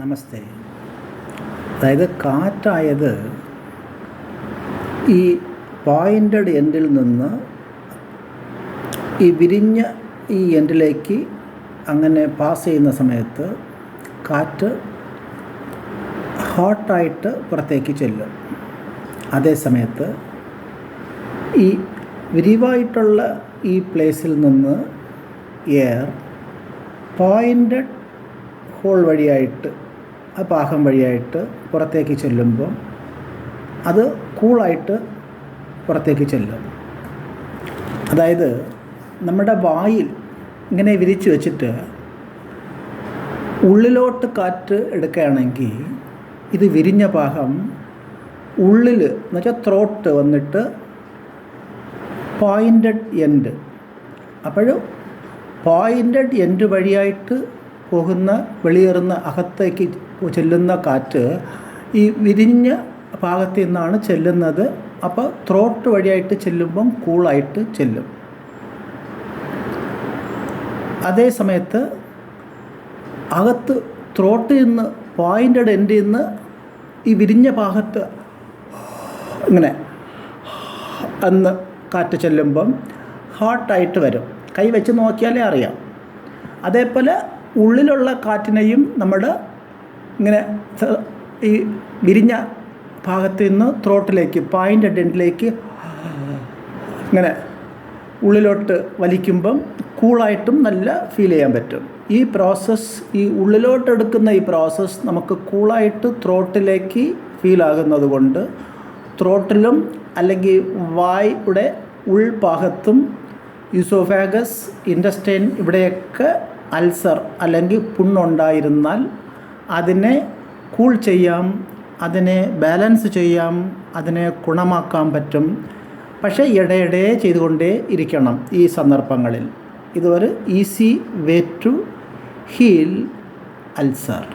നമസ്തേ. അതായത് കാറ്റായത് ഈ പോയിൻ്റഡ് എൻഡിൽ നിന്ന് ഈ വിരിഞ്ഞ ഈ എൻഡിലേക്ക് അങ്ങനെ പാസ് ചെയ്യുന്ന സമയത്ത് കാറ്റ് ഹോട്ടായിട്ട് പുറത്തേക്ക് ചെല്ലും. അതേ സമയത്ത് ഈ വിരിവായിട്ടുള്ള ഈ പ്ലേസിൽ നിന്ന് എയർ പോയിൻ്റഡ് ഹോൾ വഴിയായിട്ട് ആ പാകം വഴിയായിട്ട് പുറത്തേക്ക് ചെല്ലുമ്പോൾ അത് കൂളായിട്ട് പുറത്തേക്ക് ചെല്ലും. അതായത് നമ്മുടെ വായിൽ ഇങ്ങനെ വിരിച്ചു വച്ചിട്ട് ഉള്ളിലോട്ട് കാറ്റ് എടുക്കുകയാണെങ്കിൽ ഇത് വിരിഞ്ഞ ഭാഗം ഉള്ളിൽ എന്ന് വെച്ചാൽ ത്രോട്ട് വന്നിട്ട് പോയിൻ്റഡ് എൻഡ്, അപ്പോൾ പോയിൻ്റഡ് എൻഡ് വഴിയായിട്ട് പോകുന്ന വെളിയേറുന്ന അകത്തേക്ക് ചെല്ലുന്ന കാറ്റ് ഈ വിരിഞ്ഞ ഭാഗത്തു നിന്നാണ് ചെല്ലുന്നത്. അപ്പോൾ ത്രോട്ട് വഴിയായിട്ട് ചെല്ലുമ്പം കൂളായിട്ട് ചെല്ലും. അതേ സമയത്ത് അകത്ത് ത്രോട്ടിൽ നിന്ന് പോയിൻ്റഡ് എൻഡിൽ നിന്ന് ഈ വിരിഞ്ഞ ഭാഗത്ത് ഇങ്ങനെ അന്ന് കാറ്റ് ചെല്ലുമ്പം ഹാട്ടായിട്ട് വരും. കൈ വെച്ച് നോക്കിയാലേ അറിയാം. അതേപോലെ ഉള്ളിലുള്ള കാറ്റിനെയും നമ്മൾ ഇങ്ങനെ ഈ വിരിഞ്ഞ ഭാഗത്ത് നിന്ന് ത്രോട്ടിലേക്ക് പോയിൻ്റഡ് എൻഡിലേക്ക് ഇങ്ങനെ ഉള്ളിലോട്ട് വലിക്കുമ്പം കൂളായിട്ടും നല്ല ഫീൽ ചെയ്യാൻ പറ്റും. ഈ പ്രോസസ്സ്, ഈ ഉള്ളിലോട്ട് എടുക്കുന്ന ഈ പ്രോസസ്സ് നമുക്ക് കൂളായിട്ട് ത്രോട്ടിലേക്ക് ഫീലാകുന്നത് കൊണ്ട് ത്രോട്ടിലും അല്ലെങ്കിൽ വായുടെ ഉൾഭാഗത്തും ഈസോഫാഗസ്, ഇൻറ്റസ്റ്റൈൻ ഇവിടെയൊക്കെ അൾസർ അല്ലെങ്കിൽ പുണ്ണുണ്ടായിരുന്നാൽ അതിനെ കൂൾ ചെയ്യാം, അതിനെ ബാലൻസ് ചെയ്യാം, അതിനെ ഗുണമാക്കാൻ പറ്റും. പക്ഷേ ഇടയിടെ ചെയ്തുകൊണ്ടേ ഇരിക്കണം ഈ സന്ദർഭങ്ങളിൽ. ഇതൊരു easy way to heal ulcer.